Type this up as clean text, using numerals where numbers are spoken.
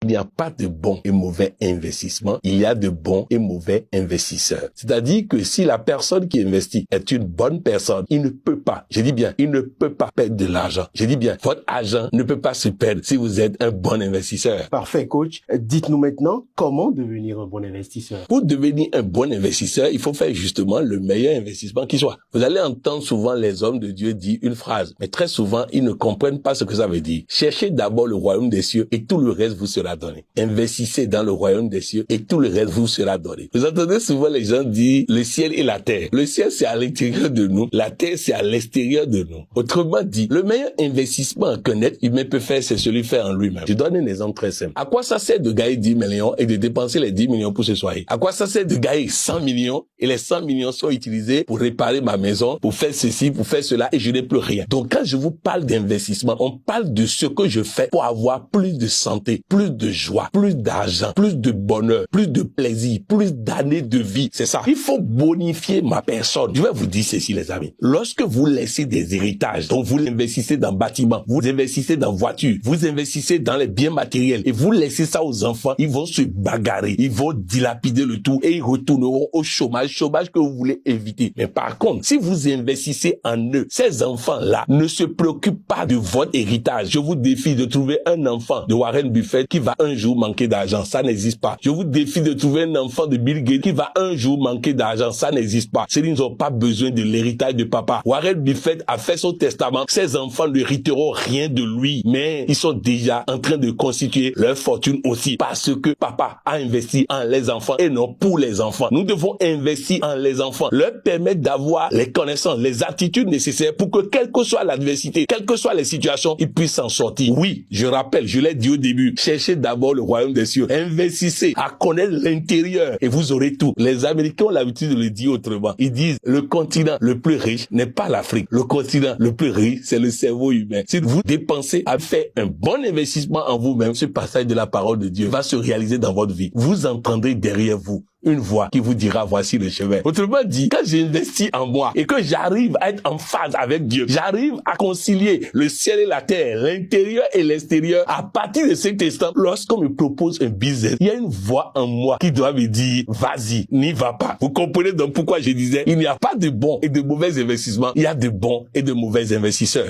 Il n'y a pas de bon et mauvais investissement, il y a de bons et mauvais investisseurs. C'est-à-dire que si la personne qui investit est une bonne personne, il ne peut pas, je dis bien, il ne peut pas perdre de l'argent. Je dis bien, votre argent ne peut pas se perdre si vous êtes un bon investisseur. Parfait, coach. Dites-nous maintenant comment devenir un bon investisseur. Pour devenir un bon investisseur, il faut faire justement le meilleur investissement qui soit. Vous allez entendre souvent les hommes de Dieu dire une phrase, mais très souvent, ils ne comprennent pas ce que ça veut dire. Cherchez d'abord le royaume des cieux et tout le reste vous sera donné. Investissez dans le royaume des cieux et tout le reste vous sera donné. Vous entendez souvent les gens dire le ciel et la terre. Le ciel, c'est à l'intérieur de nous. La terre, c'est à l'extérieur de nous. Autrement dit, le meilleur investissement qu'un être humain peut faire, c'est celui fait en lui-même. Je donne un exemple très simple. À quoi ça sert de gagner 10 millions et de dépenser les 10 millions pour se soigner? À quoi ça sert de gagner 100 millions et les 100 millions sont utilisés pour réparer ma maison, pour faire ceci, pour faire cela et je n'ai plus rien? Donc quand je vous parle d'investissement, on parle de ce que je fais pour avoir plus de santé, plus de joie, plus d'argent, plus de bonheur, plus de plaisir, plus d'années de vie. C'est ça. Il faut bonifier ma personne. Je vais vous dire ceci, les amis. Lorsque vous laissez des héritages, donc vous investissez dans bâtiments, vous investissez dans voitures, vous investissez dans les biens matériels et vous laissez ça aux enfants, ils vont se bagarrer, ils vont dilapider le tout et ils retourneront au chômage que vous voulez éviter. Mais par contre, si vous investissez en eux, ces enfants-là ne se préoccupent pas de votre héritage. Je vous défie de trouver un enfant de Warren Buffett qui va un jour manquer d'argent. Ça n'existe pas. Je vous défie de trouver un enfant de Bill Gates qui va un jour manquer d'argent. Ça n'existe pas. Ils n'ont pas besoin de l'héritage de papa. Warren Buffett a fait son testament. Ses enfants ne hériteront rien de lui, mais ils sont déjà en train de constituer leur fortune aussi parce que papa a investi en les enfants et non pour les enfants. Nous devons investir en les enfants, leur permettre d'avoir les connaissances, les aptitudes nécessaires pour que quelle que soit l'adversité, quelles que soient les situations, ils puissent s'en sortir. Oui, je rappelle, je l'ai dit au début, cherchez d'abord le royaume des cieux, investissez à connaître l'intérieur et vous aurez tout. Les Américains ont l'habitude de le dire autrement. Ils disent le continent le plus riche n'est pas l'Afrique. Le continent le plus riche, c'est le cerveau humain. Si vous dépensez à faire un bon investissement en vous-même, ce passage de la parole de Dieu va se réaliser dans votre vie. Vous entendrez derrière vous une voix qui vous dira voici le chemin. Autrement dit, quand j'investis en moi et que j'arrive à être en phase avec Dieu, j'arrive à concilier le ciel et la terre, l'intérieur et l'extérieur, à partir de cet instant, lorsqu'on me propose un business, il y a une voix en moi qui doit me dire vas-y, n'y va pas. Vous comprenez donc pourquoi je disais il n'y a pas de bons et de mauvais investissements, il y a de bons et de mauvais investisseurs.